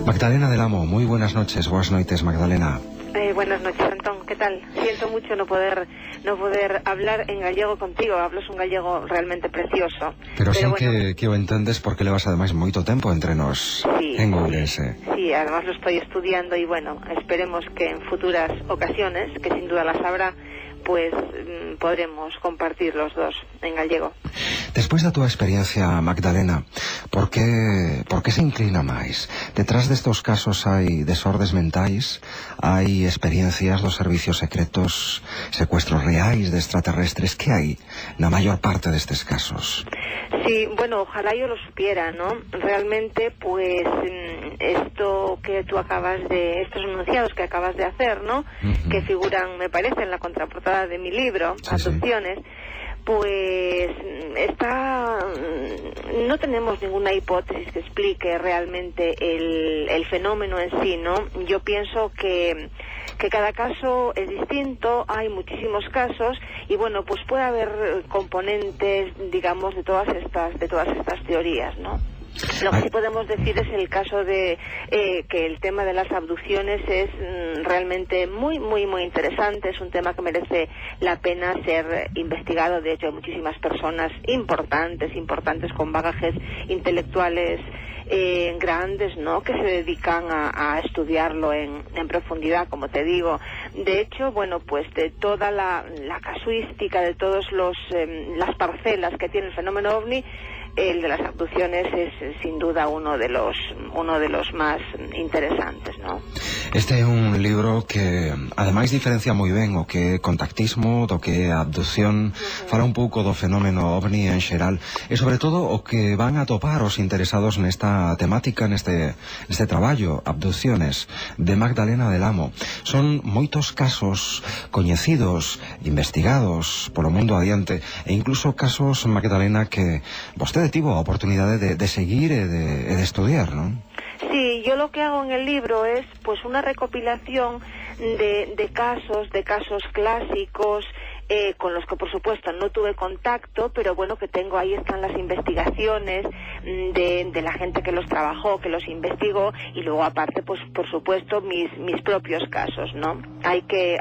Magdalena del Amo, moi buenas noches, boas noites, Magdalena. Buenas noches, Antón, ¿qué tal? Siento mucho no poder hablar en gallego contigo, hablas un gallego realmente precioso. Pero sí bueno, que o entendes porque levas ademais moito tempo entre nos, sí, en Ourense. Sí, además lo estoy estudiando y bueno, esperemos que en futuras ocasiones, que sin duda las habrá, pues podremos compartir los dos en gallego. Despois da túa experiencia, Magdalena, por que se inclina máis? Detrás destos casos hai desordes mentais, hai experiencias dos servicios secretos, secuestros reais de extraterrestres, que hai na maior parte destes casos? Sí, bueno, ojalá yo lo supiera, ¿no? Realmente, pues, esto que tú estos enunciados que acabas de hacer, ¿no? Que figuran, me parece, en la contraportada de mi libro, sí, Abducciones, sí. Pues no tenemos ninguna hipótesis que explique realmente el fenómeno en sí, ¿no? Yo pienso que cada caso es distinto, hay muchísimos casos y bueno, pues puede haber componentes, digamos, de todas estas teorías, ¿no? Lo que sí podemos decir es el caso de que el tema de las abducciones es realmente muy, muy, muy interesante. Es un tema que merece la pena ser investigado. De hecho, hay muchísimas personas importantes con bagajes intelectuales grandes, ¿no?, que se dedican a estudiarlo en profundidad, como te digo. De hecho, bueno, pues de toda la casuística, de todas las parcelas que tiene el fenómeno OVNI, el de las abducciones es sin duda uno de los más interesantes, ¿no? Este é un libro que ademais diferencia moi ben o que é contactismo do que é abducción, fala un pouco do fenómeno OVNI en xeral e sobre todo o que van a topar os interesados nesta temática, neste traballo, Abducciones, de Magdalena del Amo. Son moitos casos coñecidos, investigados polo mundo adiante e incluso casos, Magdalena, que vostede tivo a oportunidade de seguir e de estudiar, non? Sí, yo lo que hago en el libro es pues una recopilación de casos clásicos con los que por supuesto no tuve contacto, pero bueno, que tengo, ahí están las investigaciones de la gente que los trabajó, que los investigó, y luego aparte pues por supuesto mis propios casos, ¿no? Hay que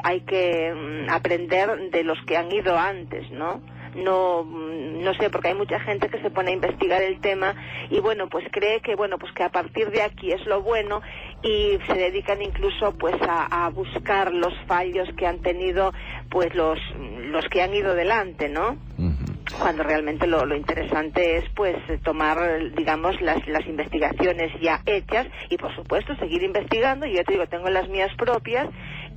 aprender de los que han ido antes, ¿no? No sé, porque hay mucha gente que se pone a investigar el tema y bueno, pues cree que que a partir de aquí es lo bueno y se dedican incluso pues a buscar los fallos que han tenido pues los que han ido delante, ¿no? Cuando realmente lo interesante es pues tomar, digamos, las investigaciones ya hechas y por supuesto seguir investigando. Y yo te digo, tengo las mías propias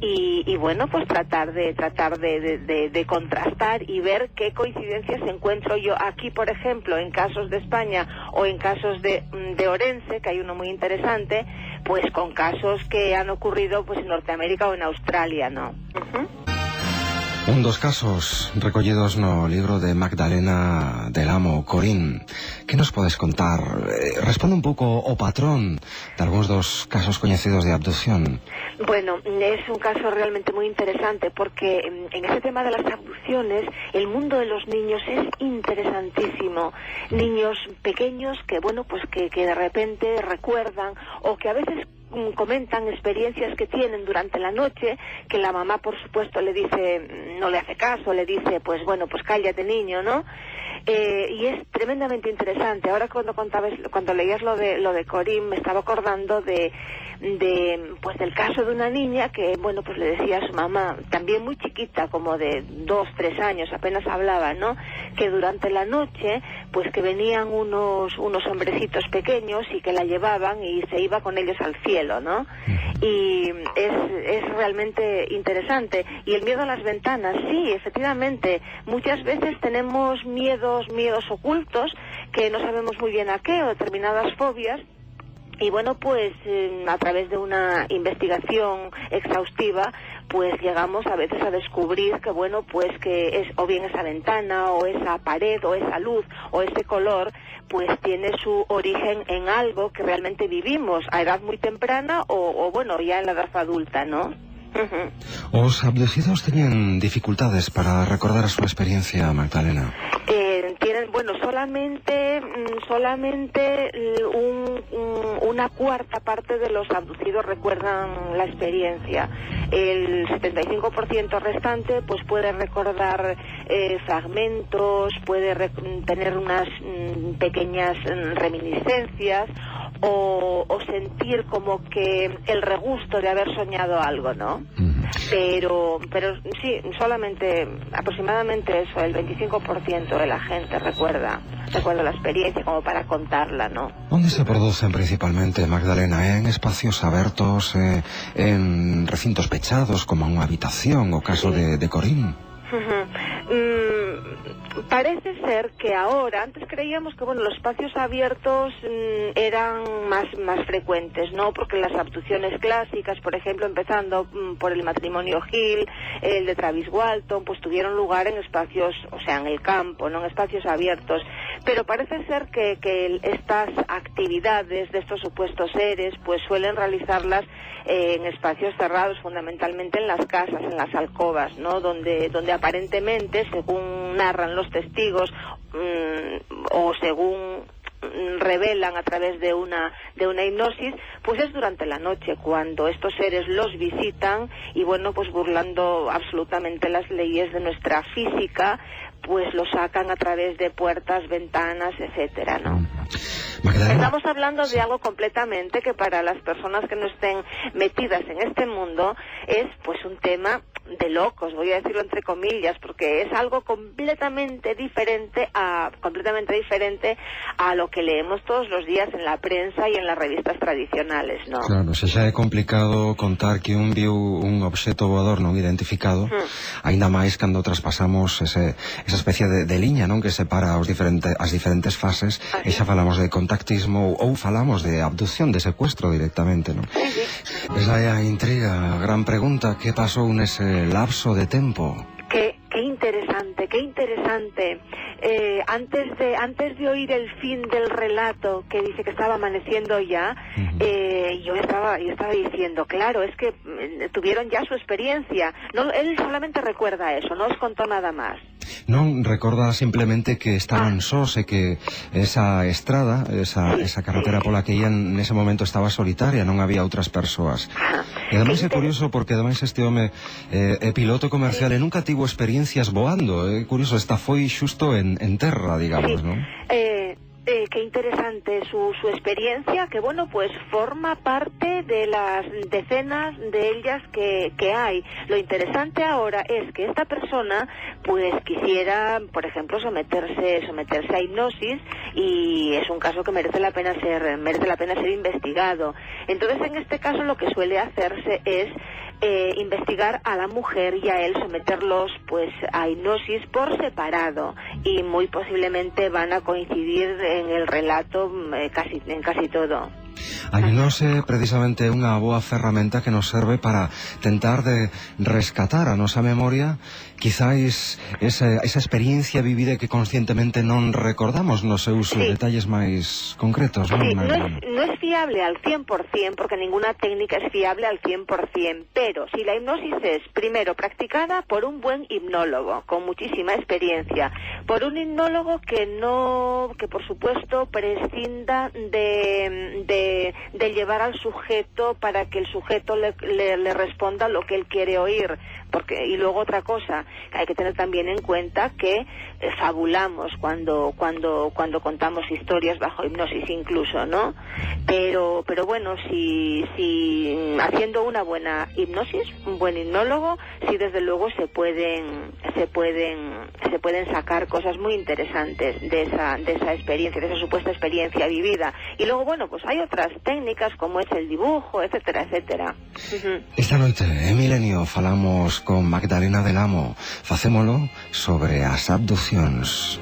y bueno, pues tratar de contrastar y ver qué coincidencias encuentro yo aquí, por ejemplo, en casos de España o en casos de Ourense, que hay uno muy interesante, pues con casos que han ocurrido pues en Norteamérica o en Australia, ¿no? Un dos casos recollidos no libro de Magdalena del Amo, Corín. Que nos podes contar? Responde un pouco o patrón de algúns dos casos coñecidos de abducción. Bueno, es un caso realmente muy interesante porque en ese tema de las abducciones el mundo de los niños es interesantísimo. Niños pequeños que, bueno, pues que de repente recuerdan o que a veces comentan experiencias que tienen durante la noche, que la mamá por supuesto le dice, no le hace caso, le dice pues bueno, pues cállate niño, ¿no? Y es tremendamente interesante. Ahora cuando leías lo de Corín, me estaba acordando pues del caso de una niña que bueno, pues le decía a su mamá, también muy chiquita, como de 2, 3 años, apenas hablaba, ¿no?, que durante la noche pues que venían unos hombrecitos pequeños y que la llevaban y se iba con ellos al cielo, ¿no? Y es realmente interesante. Y el miedo a las ventanas, sí, efectivamente, muchas veces tenemos miedos ocultos que no sabemos muy bien a qué, o determinadas fobias. Y bueno, pues a través de una investigación exhaustiva, pues llegamos a veces a descubrir que bueno, pues que es o bien esa ventana o esa pared o esa luz o ese color, pues tiene su origen en algo que realmente vivimos a edad muy temprana o bueno, ya en la edad adulta, ¿no? Os abducidos teñen dificultades para recordar a súa experiencia, Magdalena? bueno, solamente una cuarta parte de los abducidos recuerdan la experiencia. El 75% restante pues puede recordar fragmentos, puede tener unas pequeñas reminiscencias o sentir como que el regusto de haber soñado algo, ¿no? Pero sí, solamente aproximadamente eso, el 25% de la gente recuerda la experiencia como para contarla, ¿no? ¿Dónde se producen principalmente, Magdalena? ¿En espacios abiertos, en recintos pechados como una habitación o caso de Corín? Parece ser que ahora, antes creíamos que bueno, los espacios abiertos eran más frecuentes, ¿no? Porque las abducciones clásicas, por ejemplo, empezando por el matrimonio Hill, el de Travis Walton, pues tuvieron lugar en espacios, o sea, en el campo, no en espacios abiertos. Pero parece ser que estas actividades de estos supuestos seres, pues suelen realizarlas en espacios cerrados, fundamentalmente en las casas, en las alcobas, ¿no? Donde aparentemente, según narran los testigos o según revelan a través de una hipnosis, pues es durante la noche cuando estos seres los visitan y bueno, pues burlando absolutamente las leyes de nuestra física, pues lo sacan a través de puertas, ventanas, etcétera, ¿no? Magdalena. Estamos hablando de algo completamente que para las personas que no estén metidas en este mundo es pues un tema de locos, voy a decirlo entre comillas, porque es algo completamente diferente a lo que leemos todos los días en la prensa y en las revistas tradicionales, ¿no? Claro, se xa é complicado contar que un viu un obxeto voador non identificado, aínda máis cando traspasamos esa especie de liña, non, que separa as diferentes fases, e xa falamos de contactismo ou falamos de abducción, de secuestro directamente, non? Esa é a intriga, a gran pregunta, que pasou nese lapso de tempo? Qué interesante, qué interesante. Antes de oír el fin del relato que dice que estaba amaneciendo ya, yo estaba diciendo, claro, es que tuvieron ya su experiencia. No, él solamente recuerda eso, no os contó nada más. Non, recorda simplemente que estaban sós e que esa estrada, esa carretera pola que ian nese momento estaba solitaria, non había outras persoas. E ademais é curioso porque ademais este home é piloto comercial e nunca tivo experiencias voando. É curioso, esta foi xusto en terra, digamos, non? Qué interesante su experiencia, que bueno, pues forma parte de las decenas de ellas que hay. Lo interesante ahora es que esta persona pues quisiera, por ejemplo, someterse a hipnosis, y es un caso que merece la pena ser investigado. Entonces, en este caso lo que suele hacerse es investigar a la mujer y a él, someterlos pues a hipnosis por separado, y muy posiblemente van a coincidir en el relato en casi todo. A hipnose precisamente é unha boa ferramenta que nos serve para tentar de rescatar a nosa memoria, quizáis esa experiencia vivida que conscientemente non recordamos nos seus detalles máis concretos, non? Sí, no es fiable al 100%, porque ninguna técnica es fiable al 100%, pero si la hipnosis es, primero, practicada por un buen hipnólogo, con muchísima experiencia, por un hipnólogo que por supuesto prescinda de llevar al sujeto para que el sujeto le responda lo que él quiere oír, y luego otra cosa, hay que tener también en cuenta que fabulamos cuando contamos historias bajo hipnosis incluso, ¿no? Pero bueno, si haciendo una buena hipnosis, un buen hipnólogo, sí, desde luego se pueden sacar cosas muy interesantes de esa experiencia, de esa supuesta experiencia vivida. Y luego, bueno, pues hay otras técnicas como es el dibujo, etcétera, etcétera. Esta noite en Milenio falamos con Magdalena del Amo. Facémolo sobre as abduccións.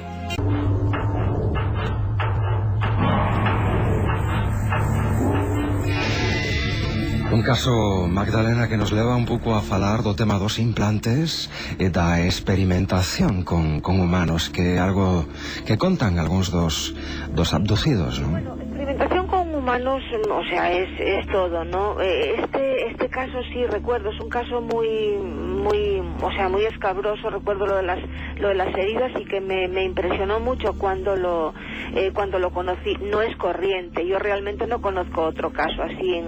Un caso, Magdalena, que nos leva un pouco a falar do tema dos implantes e da experimentación con humanos, que é algo que contan algúns dos abducidos, non? Bueno, experimentación con humanos, o sea, es todo, ¿no? Este caso sí recuerdo, es un caso muy escabroso. Recuerdo lo de las heridas, y que me impresionó mucho cuando lo conocí. No es corriente, yo realmente no conozco otro caso así en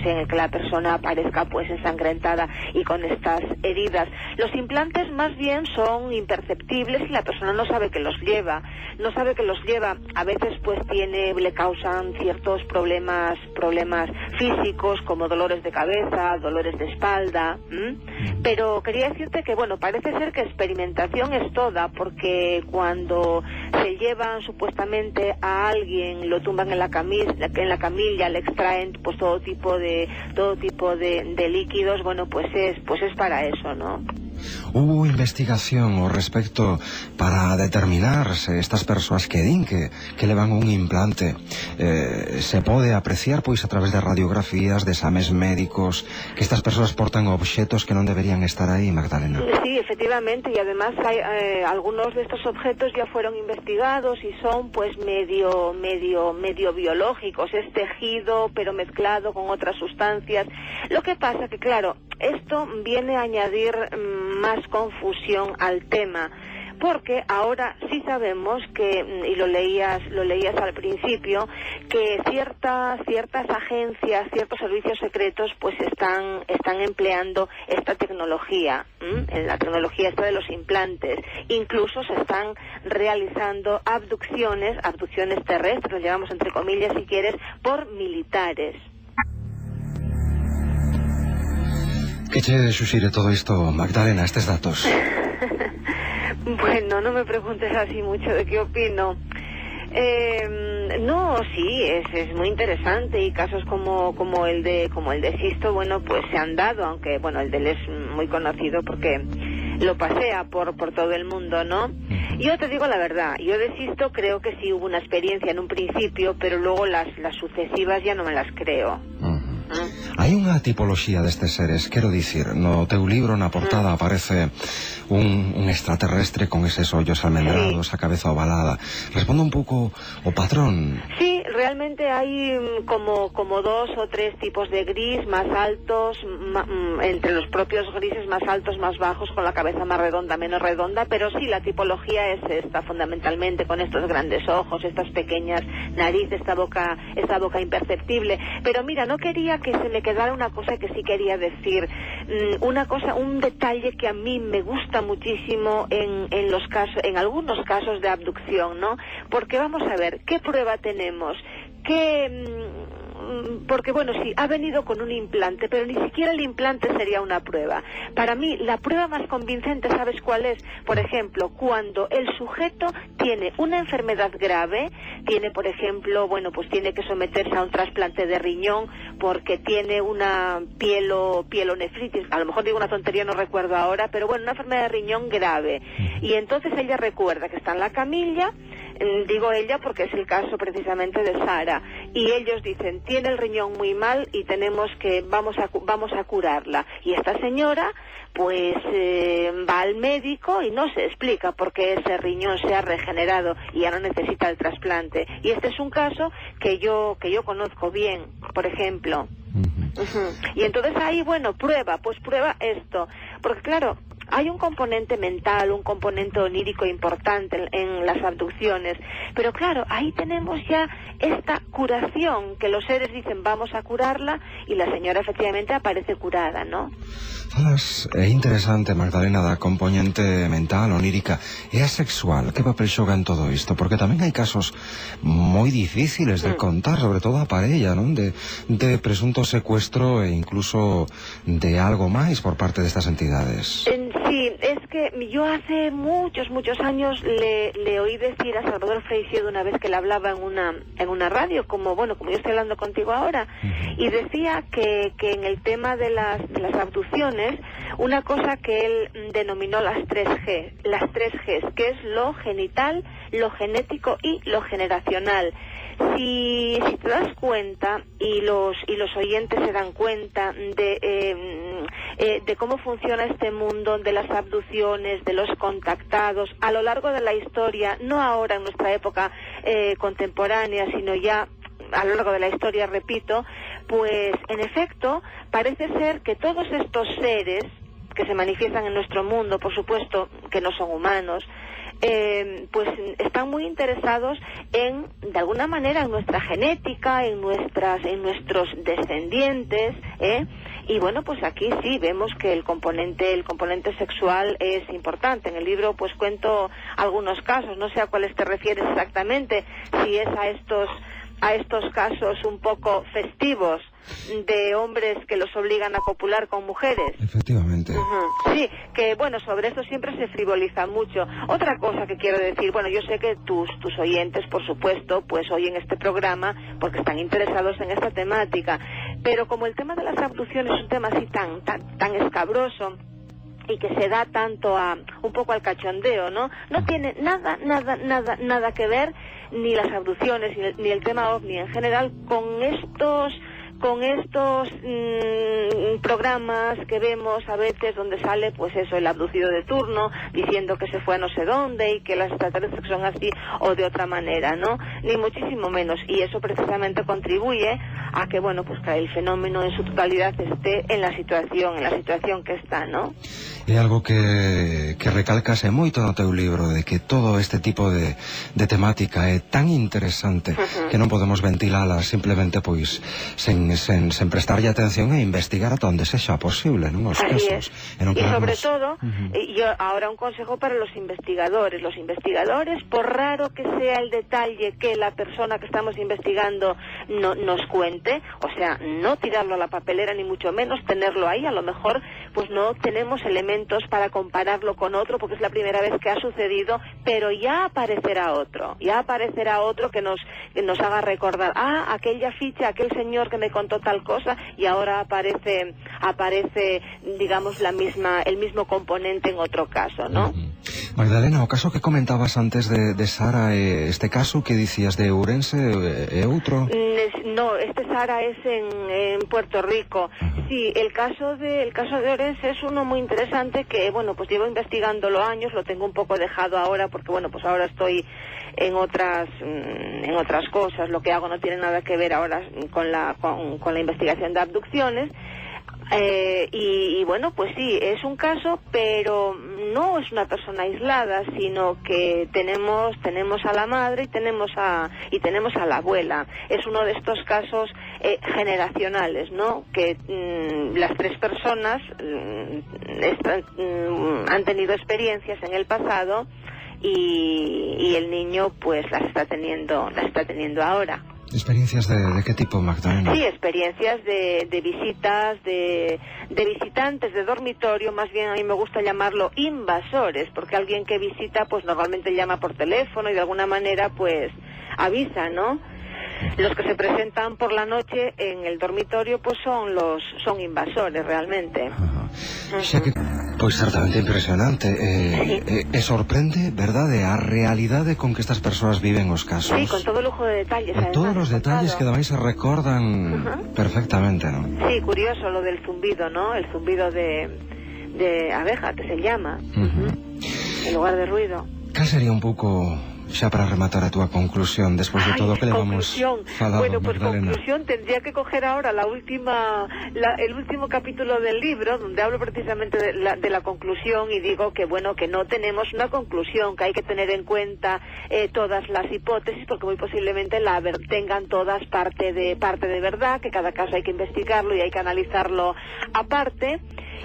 el que la persona aparezca pues ensangrentada y con estas heridas. Los implantes más bien son imperceptibles y la persona no sabe que los lleva. A veces pues le causan ciertos problemas físicos, como dolores de cabeza, dolores de espalda. Pero quería decirte que, bueno, parece ser que experimentación es toda, porque cuando se llevan supuestamente a alguien, lo tumban en la camilla, le extraen pues todo tipo de líquidos, bueno, pues es para eso, ¿no? Hubo investigación ao respecto para determinar se estas persoas que din que levan un implante se pode apreciar pois a través de radiografías, de exames médicos, que estas persoas portan obxetos que non deberían estar aí, Magdalena? Sí, efectivamente, y además algunos de estos objetos ya fueron investigados y son pues medio biológicos, es tejido pero mezclado con otras sustancias. Lo que pasa que, claro, esto viene a añadir más confusión al tema, porque ahora sí sabemos que, y lo leías al principio, que ciertas agencias, ciertos servicios secretos pues están empleando esta tecnología, la tecnología esta de los implantes. Incluso se están realizando abducciones terrestres, lo llevamos entre comillas si quieres, por militares. Que che suxire todo isto, Magdalena, estes datos? Bueno, no me preguntes así mucho de qué opino. No, sí, es muy interesante, y casos como el de Sisto, bueno, pues se han dado, aunque bueno, el de él es muy conocido porque lo pasea por todo el mundo, ¿no? Yo te digo la verdad, yo de Sisto creo que sí hubo una experiencia en un principio, pero luego las sucesivas ya no me las creo. Hai unha tipoloxía destes seres, quero dicir, no teu libro na portada aparece un extraterrestre con eses ollos almendrados, a cabeza ovalada. Responde un pouco o patrón. Sí, realmente hay como 2 o 3 tipos de gris más altos, entre los propios grises más altos, más bajos, con la cabeza más redonda, menos redonda, pero sí, la tipología es esta, fundamentalmente, con estos grandes ojos, estas pequeñas narices, esta boca imperceptible. Pero mira, no quería que se me quedara una cosa que sí quería decir, un detalle que a mí me gusta muchísimo en algunos casos de abducción, ¿no? Porque vamos a ver, ¿qué prueba tenemos? Porque bueno, sí, ha venido con un implante, pero ni siquiera el implante sería una prueba. Para mí, la prueba más convincente, ¿sabes cuál es? Por ejemplo, cuando el sujeto tiene una enfermedad grave, tiene, por ejemplo, bueno, pues tiene que someterse a un trasplante de riñón porque tiene una pielonefritis, a lo mejor digo una tontería, no recuerdo ahora, pero bueno, una enfermedad de riñón grave. Y entonces ella recuerda que está en la camilla, digo ella porque es el caso precisamente de Sara, y ellos dicen, tiene el riñón muy mal y vamos a curarla. Y esta señora pues va al médico y no se explica por qué ese riñón se ha regenerado y ya no necesita el trasplante. Y este es un caso que yo conozco bien, por ejemplo. Y entonces ahí, bueno, prueba esto, porque claro, hay un componente mental, un componente onírico importante en las abducciones, pero claro, ahí tenemos ya esta curación, que los seres dicen vamos a curarla, y la señora efectivamente aparece curada, ¿no? É interesante, Magdalena, da componente mental, onírica e asexual. Que papel xoga en todo isto? Porque tamén hai casos moi difíciles de contar, sobre todo a parella, non? De presunto secuestro e incluso de algo máis por parte destas entidades. Sí, es que yo hace muchos años le oí decir a Salvador Freixedo una vez que le hablaba en una radio, como yo estoy hablando contigo ahora, y decía que en el tema de las abducciones, una cosa que él denominó las 3G, que es lo genital, lo genético y lo generacional. Si te das cuenta, y los oyentes se dan cuenta de cómo funciona este mundo de las abducciones, de los contactados, a lo largo de la historia, no ahora en nuestra época contemporánea, sino ya a lo largo de la historia, repito, pues en efecto parece ser que todos estos seres que se manifiestan en nuestro mundo, por supuesto que no son humanos, pues están muy interesados en, de alguna manera, en nuestra genética, en nuestros descendientes, y bueno, pues aquí sí vemos que el componente sexual es importante. En el libro pues cuento algunos casos, no sé a cuáles te refieres exactamente, si es a estos casos un poco festivos de hombres que los obligan a copular con mujeres. Efectivamente. Sí, que bueno, sobre eso siempre se frivoliza mucho. Otra cosa que quiero decir, bueno, yo sé que tus oyentes, por supuesto, pues oyen este programa porque están interesados en esta temática, pero como el tema de las abducciones es un tema así tan escabroso y que se da tanto un poco al cachondeo, ¿no? No tiene nada que ver ni las abducciones ni el tema OVNI en general con estos programas que vemos a veces donde sale pues eso, el abducido de turno diciendo que se fue a no sé dónde y que las extraterrestres son así o de otra manera, ¿no? Ni muchísimo menos, y eso precisamente contribuye a que bueno, pues que el fenómeno en su totalidad esté en la situación que está, ¿no? É algo que recalcase moito no teu libro, de que todo este tipo de temática é tan interesante que non podemos ventilala simplemente pois sen prestarlle atención e investigar ata onde sexa posible, non? Os casos. E sobre todo, yo ahora un consejo para los investigadores. Los investigadores, por raro que sea el detalle que la persona que estamos investigando nos cuente, o sea, no tirarlo a la papelera ni mucho menos, tenerlo ahí, a lo mejor pues no tenemos elementos para compararlo con otro porque es la primera vez que ha sucedido, pero ya aparecerá otro que nos haga recordar, aquella ficha, aquel señor que me contó tal cosa, y ahora aparece digamos el mismo componente en otro caso, ¿no? Magdalena, o caso que comentabas antes de Sara, este caso que dicías de Ourense é outro? No, este Sara es en Puerto Rico. Sí, el caso de Ourense es uno muy interesante que, bueno, pues llevo investigándolo años, lo tengo un poco dejado ahora porque, bueno, pues ahora estoy en otras cosas, lo que hago no tiene nada que ver ahora con la investigación de abducciones. Y bueno, pues sí, es un caso, pero no es una persona aislada, sino que tenemos a la madre y tenemos a la abuela. Es uno de estos casos generacionales, ¿no? Que las tres personas han tenido experiencias en el pasado y el niño pues las está teniendo ahora. ¿Experiencias de qué tipo, Magdalena? Sí, experiencias de visitas, de visitantes de dormitorio, más bien a mí me gusta llamarlo invasores, porque alguien que visita pues normalmente llama por teléfono y de alguna manera pues avisa, ¿no? Los que se presentan por la noche en el dormitorio pues son invasores realmente. O sea que, pois certamente impresionante, sorprende, verdade, a realidade con que estas persoas viven os casos. Sí, con todo lujo de detalles. Con todos os detalles que ademais se recordan perfectamente, ¿no? Sí, curioso lo del zumbido, ¿no? El zumbido de abeja, que se llama, en lugar de ruido. Cal sería un pouco, xa para rematar a túa conclusión, despois de todo o que le vamos falado, bueno, pues Magdalena? Conclusión, tendría que coger ahora el último capítulo del libro, donde hablo precisamente de la conclusión y digo que bueno, que no tenemos una conclusión, que hay que tener en cuenta todas las hipótesis, porque muy posiblemente tengan todas parte de verdad, que cada caso hay que investigarlo y hay que analizarlo aparte.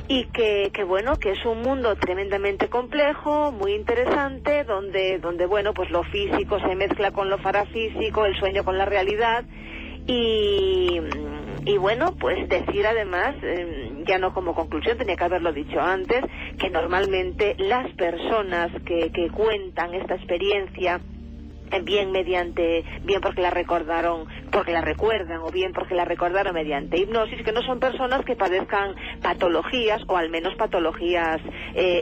Y que bueno, que es un mundo tremendamente complejo, muy interesante, donde bueno, pues lo físico se mezcla con lo parafísico, el sueño con la realidad, y bueno, pues decir además, ya no como conclusión, tenía que haberlo dicho antes, que normalmente las personas que cuentan esta experiencia, bien porque la recuerdan, o bien porque la recordaron mediante hipnosis, que no son personas que padezcan patologías, o al menos patologías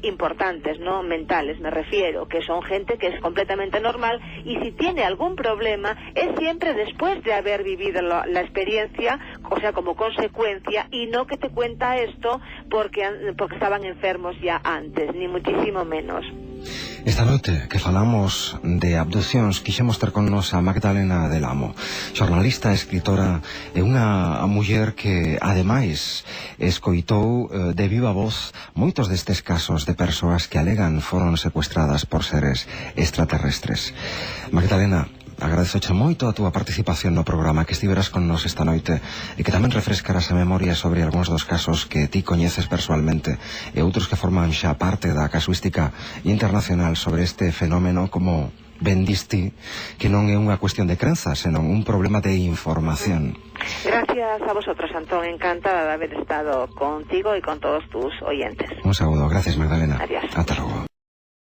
importantes, no mentales me refiero, que son gente que es completamente normal, y si tiene algún problema es siempre después de haber vivido la experiencia, o sea, como consecuencia, y no que te cuenta esto porque estaban enfermos ya antes, ni muchísimo menos. Esta noite que falamos de abducións quixemos ter con nos a Magdalena del Amo, xornalista, escritora e unha muller que ademais escoitou de viva voz moitos destes casos de persoas que alegan foron secuestradas por seres extraterrestres. Magdalena, agradezoche moito a túa participación no programa, que estiveras con nos esta noite e que tamén refrescaras a memoria sobre algúns dos casos que ti coñeces persoalmente e outros que forman xa parte da casuística internacional sobre este fenómeno, como ben diste, que non é unha cuestión de crenza, senón un problema de información. Gracias a vosotros, Antón, encantada de haber estado contigo y con todos tus oyentes. Un saludo, gracias Magdalena. Adiós. Ata logo.